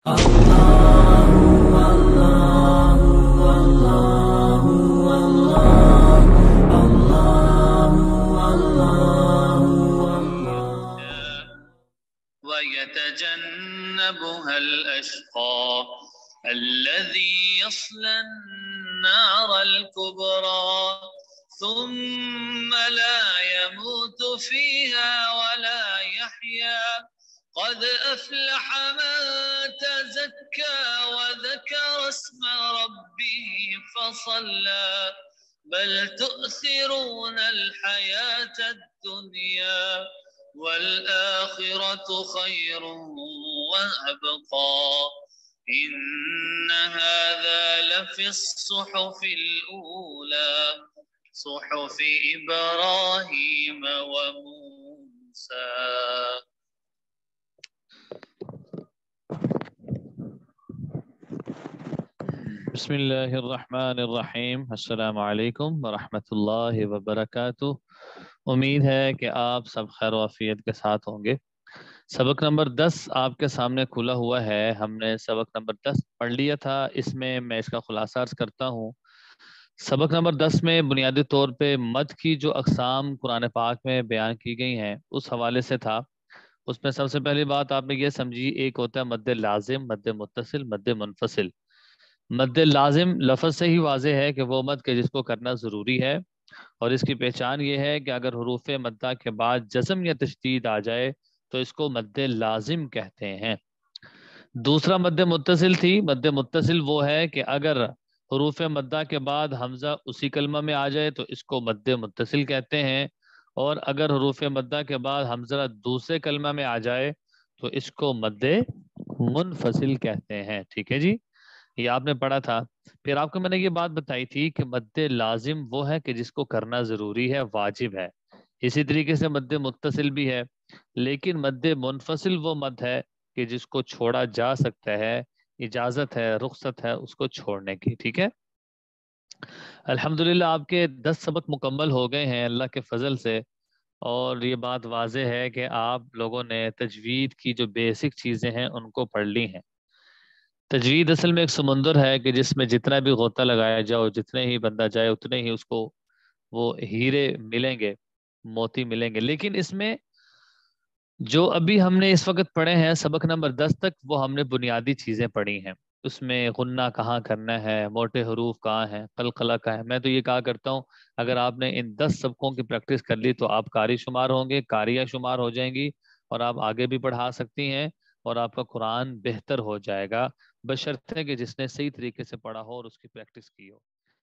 ويتجنبها الأشقى الذي يصلى النار الكبرى ثم لا يموت فيها ولا يحيا قد أفلح من تزكى وذكر اسم ربه فصلى بل تؤثرون الحياة الدنيا والآخرة خير وأبقى إن هذا لفي الصحف الأولى صحف إبراهيم وموسى. بسم اللہ الرحمن الرحیم. السلام علیکم ورحمۃ اللہ وبرکاتہ. امید ہے کہ آپ سب خیر و عافیت کے ساتھ ہوں گے. سبق نمبر 10 آپ کے سامنے کھلا ہوا ہے. ہم نے سبق نمبر 10 پڑھ لیا تھا. اس میں اس کا خلاصہ عرض کرتا ہوں. سبق نمبر 10 میں بنیادی طور پہ مد کی جو اقسام قرآن پاک میں بیان کی گئی ہیں اس حوالے سے تھا. اس میں سب سے پہلی بات آپ نے یہ سمجھی، ایک ہوتا ہے مد لازم، مد متصل، مد منفصل. مد لازم لفظ سے ہی واضح ہے کہ وہ مد کے جس کو کرنا ضروری ہے، اور اس کی پہچان یہ ہے کہ اگر حروف مدہ کے بعد جزم یا تشدید آ جائے تو اس کو مد لازم کہتے ہیں. دوسرا مد متصل تھی. مد متصل وہ ہے کہ اگر حروف مدہ کے بعد حمزہ اسی کلمہ میں آ جائے تو اس کو مد متصل کہتے ہیں، اور اگر حروف مدہ کے بعد حمزہ دوسرے کلمہ میں آ جائے تو اس کو مد منفصل کہتے ہیں. ٹھیک ہے جی، یہ آپ نے پڑھا تھا. پھر آپ کو میں نے یہ بات بتائی تھی کہ مد لازم وہ ہے کہ جس کو کرنا ضروری ہے، واجب ہے. اسی طریقے سے مد متصل بھی ہے، لیکن مد منفصل وہ مد ہے کہ جس کو چھوڑا جا سکتا ہے، اجازت ہے، رخصت ہے اس کو چھوڑنے کی. ٹھیک ہے، الحمدللہ آپ کے 10 سبق مکمل ہو گئے ہیں اللہ کے فضل سے. اور یہ بات واضح ہے کہ آپ لوگوں نے تجوید کی جو بیسک چیزیں ہیں ان کو پڑھ لی ہیں. تجوید اصل میں ایک سمندر ہے کہ جس میں جتنا بھی غوطہ لگایا جاؤ، جتنے ہی بندہ جائے اتنے ہی اس کو وہ ہیرے ملیں گے، موتی ملیں گے. لیکن اس میں جو ابھی ہم نے اس وقت پڑھے ہیں سبق نمبر 10 تک، وہ ہم نے بنیادی چیزیں پڑھی ہیں. اس میں غنہ کہاں کرنا ہے، موٹے حروف کہاں ہیں، قلقلہ کہاں ہے. میں تو یہ کہا کرتا ہوں اگر آپ نے ان 10 سبقوں کی پریکٹس کر لی تو آپ قاری شمار ہوں گے، قاریہ شمار ہو جائیں گی، اور آپ آگے بھی پڑھا سکتی ہیں، اور آپ کا قرآن بہتر ہو جائے گا، بشرطے کہ جس نے صحیح طریقے سے پڑھا ہو اور اس کی پریکٹس کی ہو.